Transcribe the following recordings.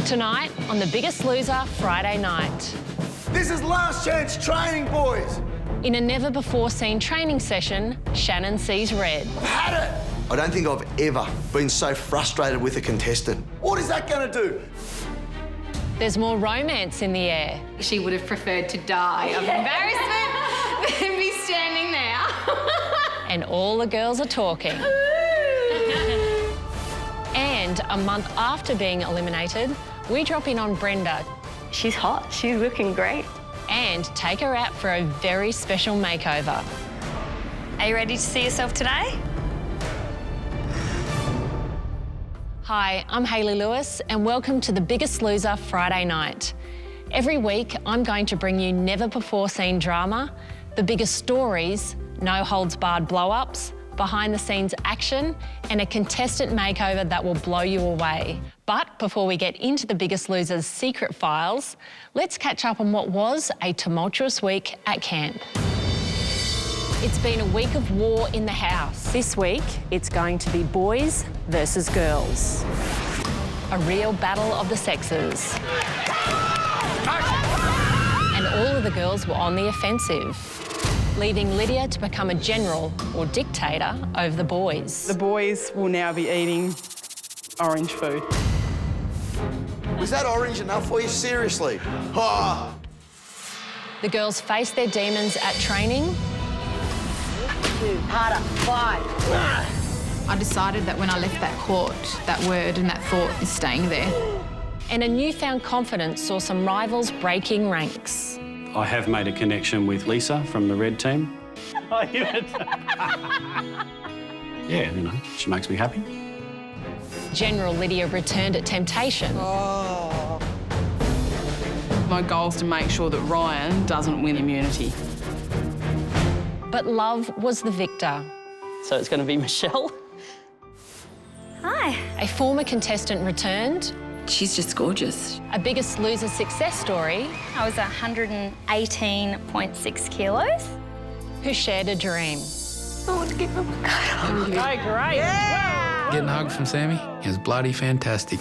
Tonight on The Biggest Loser Friday night. This is last chance training, boys. In a never-before-seen training session, Shannon sees red. I've had it. I don't think I've ever been so frustrated with a contestant. What is that going to do? There's more romance in the air. She would have preferred to die of embarrassment than be standing there. And all the girls are talking. And a month after being eliminated, we drop in on Brenda. She's hot, she's looking great. And take her out for a very special makeover. Are you ready to see yourself today? Hi, I'm Hayley Lewis and welcome to The Biggest Loser Friday night. Every week, I'm going to bring you never-before-seen drama, the biggest stories, no-holds-barred blow-ups, behind-the-scenes action, and a contestant makeover that will blow you away. But before we get into The Biggest Loser's secret files, let's catch up on what was a tumultuous week at camp. It's been a week of war in the house. This week, it's going to be boys versus girls. A real battle of the sexes. And all of the girls were on the offensive, leaving Lydia to become a general or dictator over the boys. The boys will now be eating orange food. Was that orange enough for you? Seriously? Oh. The girls faced their demons at training. Harder, 5. I decided that when I left that court, that word and that thought is staying there. And a newfound confidence saw some rivals breaking ranks. I have made a connection with Lisa from the red team. Oh, yeah. Yeah, you know, she makes me happy. General Lydia returned at temptation. My goal is to make sure that Ryan doesn't win immunity. But love was the victor. So it's going to be Michelle. Hi. A former contestant returned. She's just gorgeous. A Biggest Loser success story. I was 118.6 kilos. Who shared a dream. Okay, great. Yeah. Getting a hug from Sammy, it was bloody fantastic.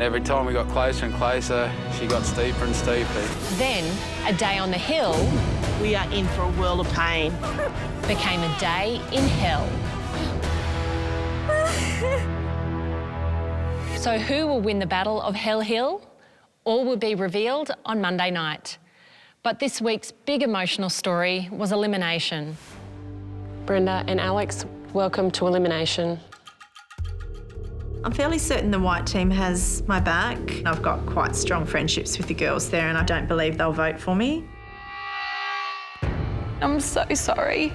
Every time we got closer and closer, she got steeper and steeper. Then, a day on the hill We are in for a world of pain. became a day in hell. So who will win the battle of Hell Hill? All will be revealed on Monday night. But this week's big emotional story was elimination. Brenda and Alex, welcome to elimination. I'm fairly certain the white team has my back. I've got quite strong friendships with the girls there and I don't believe they'll vote for me. I'm so sorry.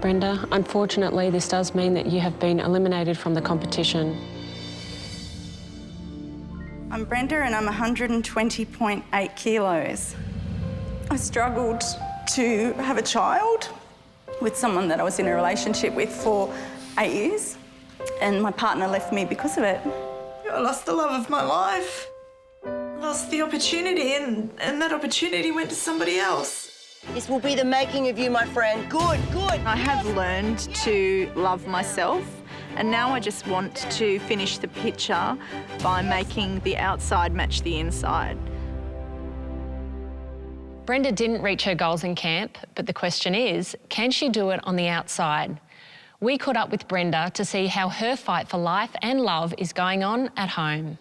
Brenda, unfortunately, this does mean that you have been eliminated from the competition. I'm Brenda and I'm 120.8 kilos. I struggled to have a child with someone that I was in a relationship with for 8 years, and my partner left me because of it. I lost the love of my life. I lost the opportunity and that opportunity went to somebody else. This will be the making of you, my friend. Good, good. I have learned to love myself and now I just want to finish the picture by making the outside match the inside. Brenda didn't reach her goals in camp, but the question is, can she do it on the outside? We caught up with Brenda to see how her fight for life and love is going on at home.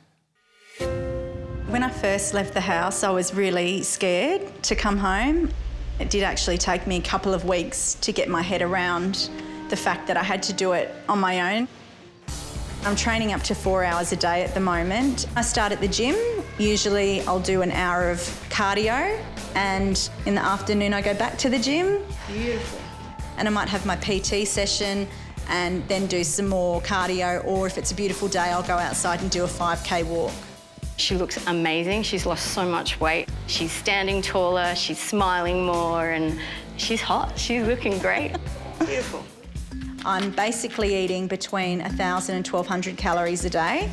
When I first left the house, I was really scared to come home. It did actually take me a couple of weeks to get my head around the fact that I had to do it on my own. I'm training up to 4 hours a day at the moment. I start at the gym. Usually I'll do an hour of cardio and in the afternoon I go back to the gym. Beautiful. And I might have my PT session and then do some more cardio, or if it's a beautiful day, I'll go outside and do a 5K walk. She looks amazing. She's lost so much weight. She's standing taller, she's smiling more, and she's hot. She's looking great. Beautiful. I'm basically eating between 1,000 and 1,200 calories a day.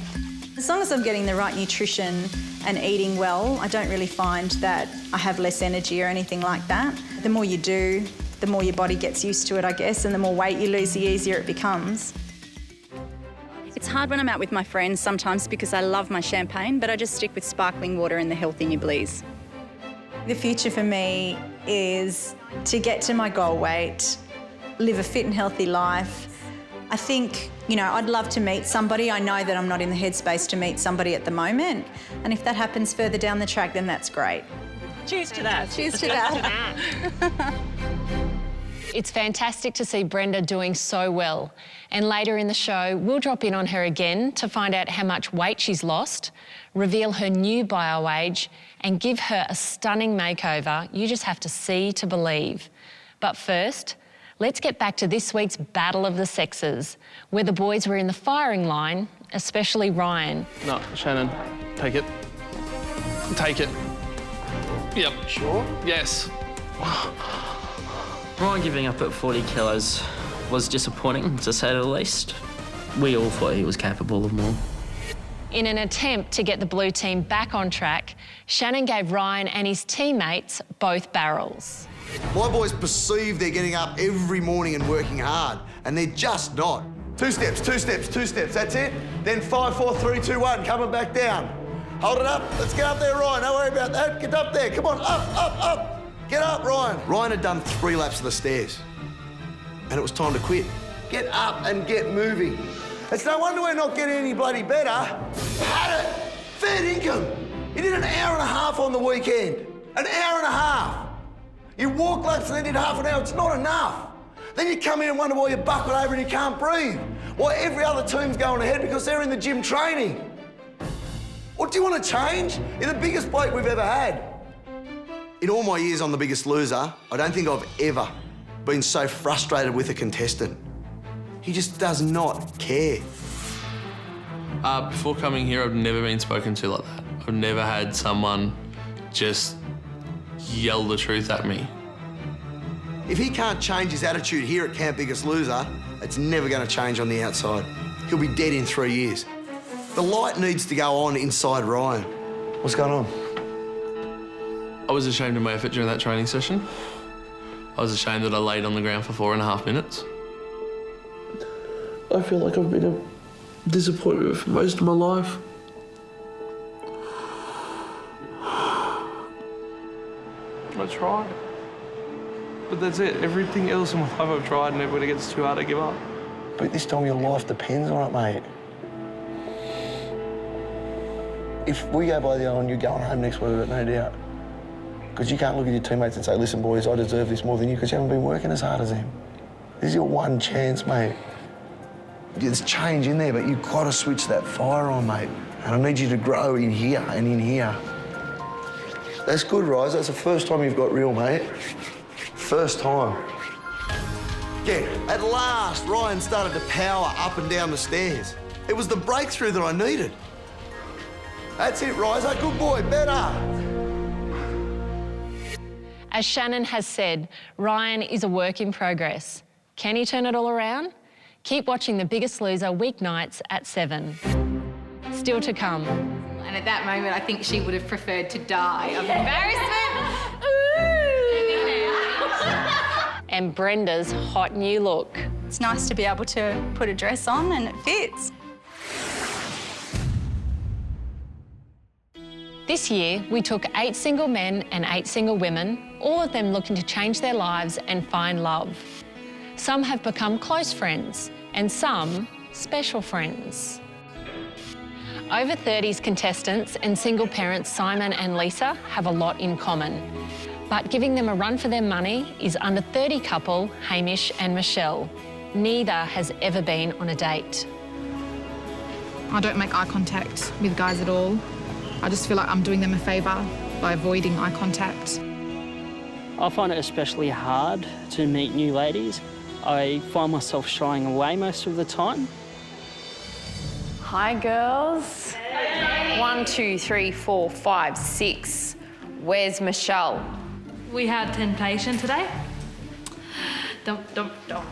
As long as I'm getting the right nutrition and eating well, I don't really find that I have less energy or anything like that. The more you do, the more your body gets used to it, I guess, and the more weight you lose, the easier it becomes. It's hard when I'm out with my friends sometimes because I love my champagne, but I just stick with sparkling water and the healthy nibblies. The future for me is to get to my goal weight, live a fit and healthy life. I think, you know, I'd love to meet somebody. I know that I'm not in the headspace to meet somebody at the moment. And if that happens further down the track, then that's great. Cheers to that. Cheers to that. It's fantastic to see Brenda doing so well. And later in the show, we'll drop in on her again to find out how much weight she's lost, reveal her new bio age, and give her a stunning makeover you just have to see to believe. But first, let's get back to this week's Battle of the Sexes, where the boys were in the firing line, especially Ryan. No, Shannon, take it. Take it. Yep. Sure? Yes. Ryan giving up at 40 kilos was disappointing, to say the least. We all thought he was capable of more. In an attempt to get the blue team back on track, Shannon gave Ryan and his teammates both barrels. My boys perceive they're getting up every morning and working hard, and they're just not. 2 steps, 2 steps, 2 steps, that's it. Then 5, 4, 3, 2, 1, coming back down. Hold it up, let's get up there, Ryan, don't worry about that. Get up there, come on, up. Get up, Ryan. Ryan had done 3 laps of the stairs, and it was time to quit. Get up and get moving. It's no wonder we're not getting any bloody better. Had it. Fair income. You did an hour and a half on the weekend. An hour and a half. You walk laps and then did half an hour. It's not enough. Then you come in and wonder why you're buckled over and you can't breathe. Why every other team's going ahead because they're in the gym training. What do you want to change? You're the biggest bloke we've ever had. In all my years on The Biggest Loser, I don't think I've ever been so frustrated with a contestant. He just does not care. Before coming here, I've never been spoken to like that. I've never had someone just yell the truth at me. If he can't change his attitude here at Camp Biggest Loser, it's never going to change on the outside. He'll be dead in 3 years. The light needs to go on inside Ryan. What's going on? I was ashamed of my effort during that training session. I was ashamed that I laid on the ground for 4.5 minutes. I feel like I've been a disappointment for most of my life. I tried. But that's it. Everything else in my life I've tried, and when it gets too hard, I give up. But this time your life depends on it, mate. If we go by the old one, you're going home next week, I've got no doubt. Because you can't look at your teammates and say, listen, boys, I deserve this more than you because you haven't been working as hard as them. This is your one chance, mate. There's change in there, but you've got to switch that fire on, mate. And I need you to grow in here and in here. That's good, Rise. That's the first time you've got real, mate. First time. Yeah, at last, Ryan started to power up and down the stairs. It was the breakthrough that I needed. That's it, Riser. Good boy, better. As Shannon has said, Ryan is a work in progress. Can he turn it all around? Keep watching The Biggest Loser weeknights at 7. Still to come. And at that moment, I think she would have preferred to die of embarrassment. And Brenda's hot new look. It's nice to be able to put a dress on and it fits. This year, we took 8 single men and 8 single women, all of them looking to change their lives and find love. Some have become close friends, and some special friends. Over 30s contestants and single parents Simon and Lisa have a lot in common. But giving them a run for their money is under 30 couple Hamish and Michelle. Neither has ever been on a date. I don't make eye contact with guys at all. I just feel like I'm doing them a favour by avoiding eye contact. I find it especially hard to meet new ladies. I find myself shying away most of the time. Hi, girls. 1, 2, 3, 4, 5, 6. Where's Michelle? We had temptation today. Dum, dum, dum.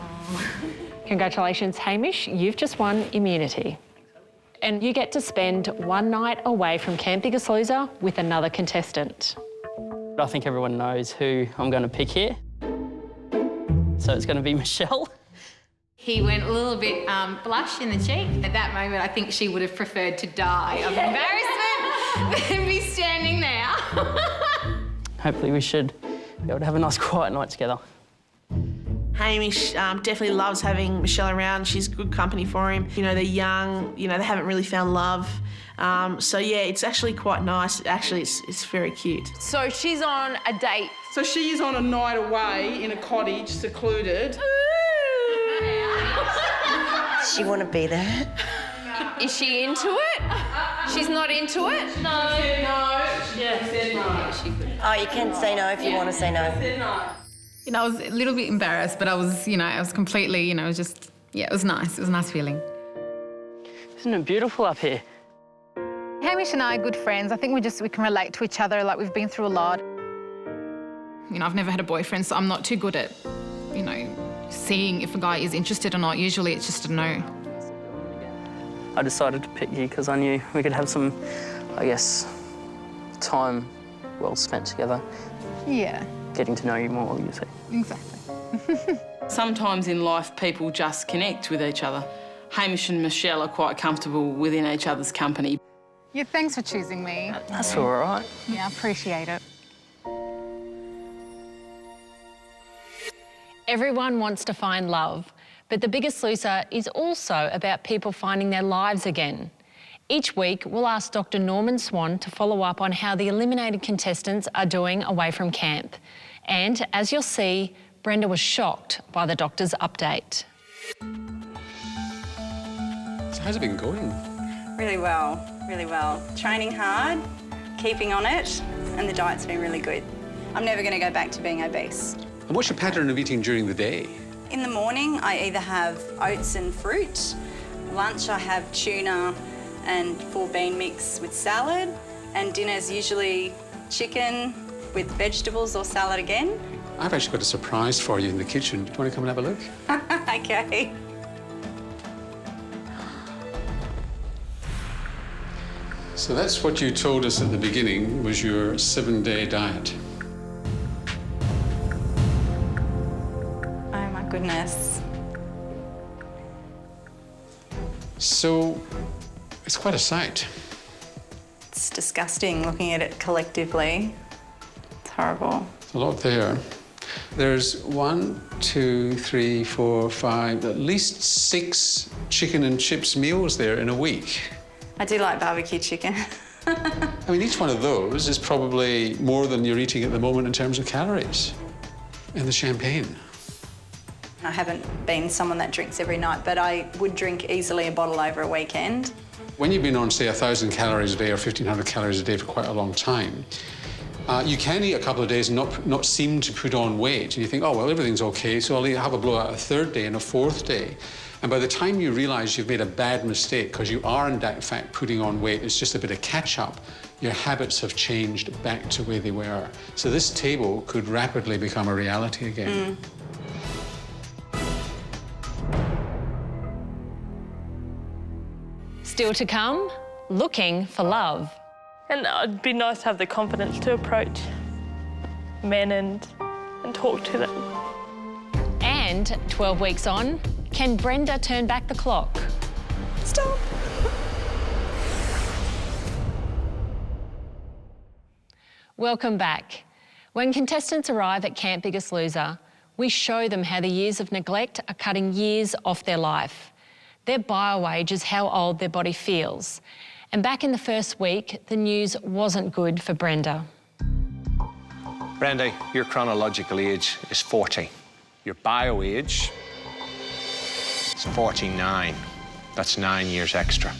Congratulations, Hamish. You've just won immunity. And you get to spend one night away from Camp Biggest Loser with another contestant. I think everyone knows who I'm going to pick here. So it's going to be Michelle. He went a little bit blush in the cheek. At that moment, I think she would have preferred to die of embarrassment than be standing there. Hopefully we should be able to have a nice quiet night together. Hamish definitely loves having Michelle around. She's good company for him. You know, they're young, you know, they haven't really found love. So, yeah, it's actually quite nice. Actually, it's very cute. So she's on a date. So she is on a night away in a cottage, secluded. She want to be there? Is she into it? She's not into it? No. Yeah, said no. Oh, you can say no if you want to say no. You know, I was a little bit embarrassed, but I was completely, you know, just, yeah, it was nice. It was a nice feeling. Isn't it beautiful up here? Hamish and I are good friends. I think we can relate to each other, like we've been through a lot. You know, I've never had a boyfriend, so I'm not too good at, you know, seeing if a guy is interested or not. Usually it's just a no. I decided to pick you because I knew we could have some, I guess, time well spent together. Yeah. Getting to know you more, you see. Exactly. Sometimes in life people just connect with each other. Hamish and Michelle are quite comfortable within each other's company. Yeah, thanks for choosing me. That's all right. Yeah, I appreciate it. Everyone wants to find love, but The Biggest Loser is also about people finding their lives again. Each week, we'll ask Dr. Norman Swan to follow up on how the eliminated contestants are doing away from camp. And as you'll see, Brenda was shocked by the doctor's update. So how's it been going? Really well, really well. Training hard, keeping on it, and the diet's been really good. I'm never going to go back to being obese. And what's your pattern of eating during the day? In the morning, I either have oats and fruit. Lunch, I have tuna and full bean mix with salad. And dinner's usually chicken with vegetables or salad again. I've actually got a surprise for you in the kitchen. Do you want to come and have a look? Okay. So that's what you told us at the beginning was your 7-day diet. Oh my goodness. So it's quite a sight. It's disgusting looking at it collectively. It's horrible. It's a lot there. There's 1, 2, 3, 4, 5, at least 6 chicken and chips meals there in a week. I do like barbecue chicken. I mean, each one of those is probably more than you're eating at the moment in terms of calories. And the champagne. I haven't been someone that drinks every night, but I would drink easily a bottle over a weekend. When you've been on, say, 1,000 calories a day or 1,500 calories a day for quite a long time, you can eat a couple of days and not seem to put on weight. And you think, oh, well, everything's okay, so I'll have a blowout a 3rd day and a 4th day. And by the time you realise you've made a bad mistake, because you are in fact putting on weight, it's just a bit of catch-up, your habits have changed back to where they were. So this table could rapidly become a reality again. Still to come, looking for love. And it'd be nice to have the confidence to approach men and talk to them. And 12 weeks on, can Brenda turn back the clock? Stop. Welcome back. When contestants arrive at Camp Biggest Loser, we show them how the years of neglect are cutting years off their life. Their bio-age is how old their body feels. And back in the first week, the news wasn't good for Brenda. Brenda, your chronological age is 40. Your bio-age is 49. That's 9 years extra.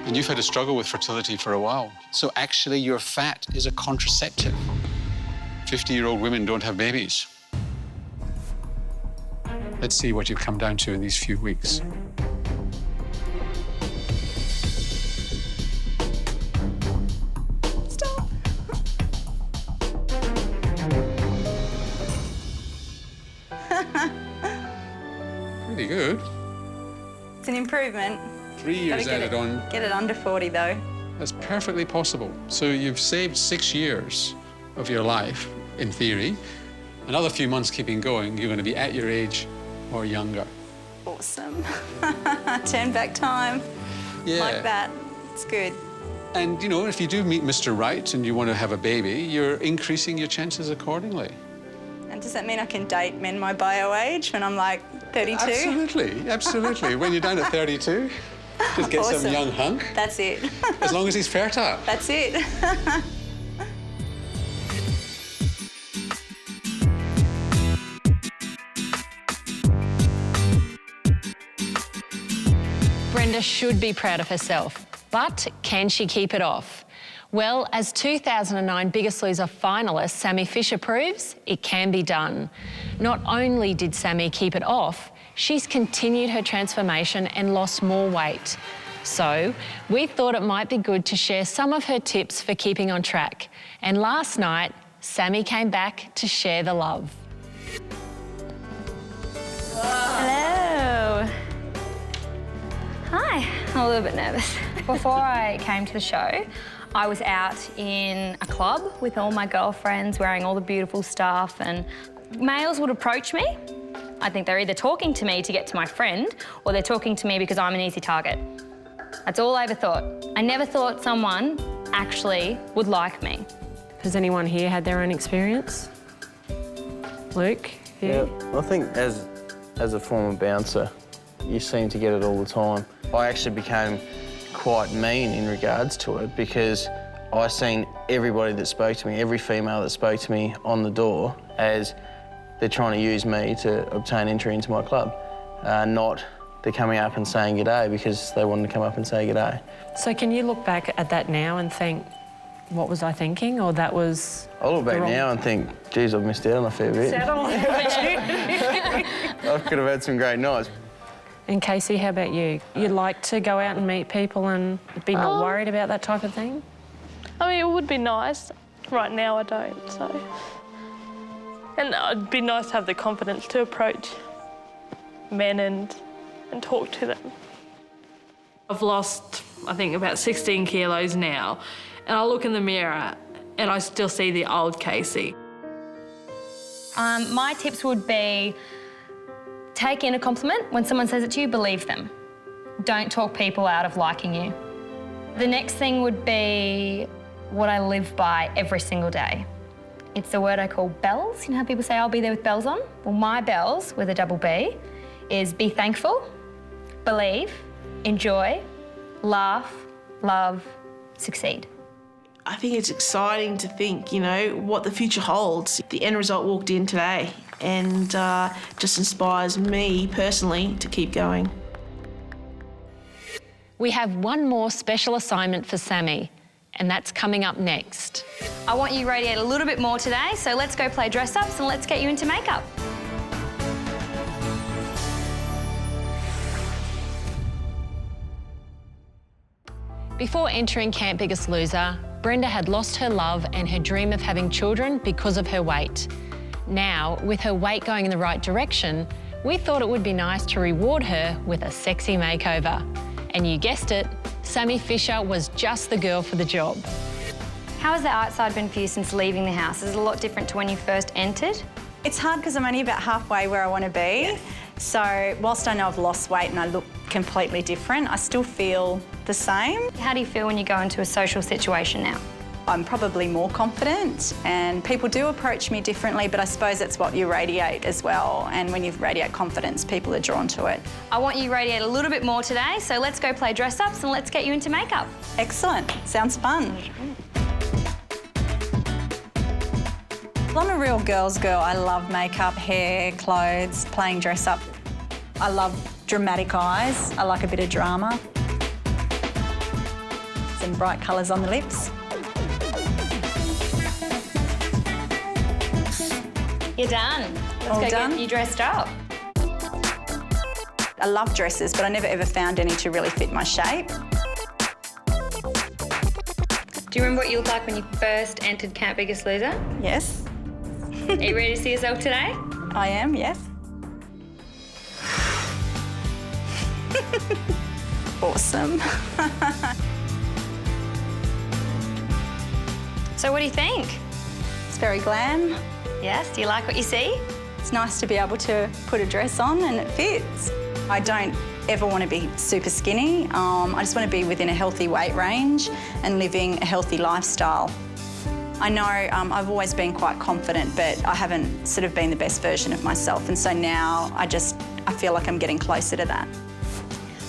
And you've had a struggle with fertility for a while. So actually, your fat is a contraceptive. 50-year-old women don't have babies. Let's see what you've come down to in these few weeks. Stop. Pretty good. It's an improvement. 3 years added on. Get it under 40 though. That's perfectly possible. So you've saved 6 years of your life, in theory. Another few months keeping going, you're going to be at your age or younger. Awesome. Turn back time. Yeah. Like that. It's good. And, you know, if you do meet Mr. Right and you want to have a baby, you're increasing your chances accordingly. And does that mean I can date men my bio age when I'm like 32? Absolutely, absolutely. When you're down at 32, just get Awesome. some young hunk. That's it. As long as he's fertile. That's it. Brenda should be proud of herself, but can she keep it off? Well, as 2009 Biggest Loser finalist Sammy Fisher proves, it can be done. Not only did Sammy keep it off, she's continued her transformation and lost more weight. So we thought it might be good to share some of her tips for keeping on track. And last night, Sammy came back to share the love. Hello. Hi, I'm a little bit nervous. Before I came to the show, I was out in a club with all my girlfriends wearing all the beautiful stuff, and males would approach me. I think they're either talking to me to get to my friend or they're talking to me because I'm an easy target. That's all I ever thought. I never thought someone actually would like me. Has anyone here had their own experience? Luke? Yeah, I think as a former bouncer, you seem to get it all the time. I actually became quite mean in regards to it because I seen everybody that spoke to me, every female that spoke to me on the door as they're trying to use me to obtain entry into my club, not they're coming up and saying g'day because they wanted to come up and say g'day. So can you look back at that now and think, what was I thinking, or that was... I look back now and think, geez, I've missed out on a fair bit. I could have had some great nights. And Casey, how about you? You'd like to go out and meet people and be not worried about that type of thing? I mean, it would be nice. Right now I don't, so... And it'd be nice to have the confidence to approach men and talk to them. I've lost, I think, about 16 kilos now, and I look in the mirror and I still see the old Casey. My tips would be take in a compliment. When someone says it to you, believe them. Don't talk people out of liking you. The next thing would be what I live by every single day. It's the word I call bells. You know how people say, I'll be there with bells on? Well, my bells, with a double B, is be thankful, believe, enjoy, laugh, love, succeed. I think it's exciting to think, you know, what the future holds. The end result walked in today and just inspires me personally to keep going. We have one more special assignment for Sammy, and that's coming up next. I want you to radiate a little bit more today, so let's go play dress-ups and let's get you into makeup. Before entering Camp Biggest Loser, Brenda had lost her love and her dream of having children because of her weight. Now, with her weight going in the right direction, we thought it would be nice to reward her with a sexy makeover. And you guessed it, Sammy Fisher was just the girl for the job. How has the outside been for you since leaving the house? Is it a lot different to when you first entered? It's hard because I'm only about halfway where I want to be. Yes. So whilst I know I've lost weight and I look completely different, I still feel the same. How do you feel when you go into a social situation now? I'm probably more confident and people do approach me differently, but I suppose that's what you radiate as well. And when you radiate confidence, people are drawn to it. I want you to radiate a little bit more today, so let's go play dress-ups and let's get you into makeup. Excellent. Sounds fun. I'm a real girl's girl. I love makeup, hair, clothes, playing dress-up. I love dramatic eyes. I like a bit of drama. Some bright colours on the lips. You're done. All Let's go done? get you dressed up. I love dresses, but I never ever found any to really fit my shape. Do you remember what you looked like when you first entered Camp Biggest Loser? Yes. Are you ready to see yourself today? I am, yes. Awesome. So what do you think? It's very glam. Yes, do you like what you see? It's nice to be able to put a dress on and it fits. I don't ever want to be super skinny. I just want to be within a healthy weight range and living a healthy lifestyle. I know I've always been quite confident, but I haven't sort of been the best version of myself, and so now I feel like I'm getting closer to that.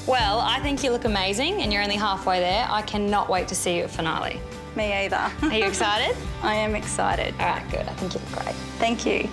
Well, I think you look amazing and you're only halfway there. I cannot wait to see you at finale. Me either. Are you excited? I am excited. All right, good. I think you look great. Thank you.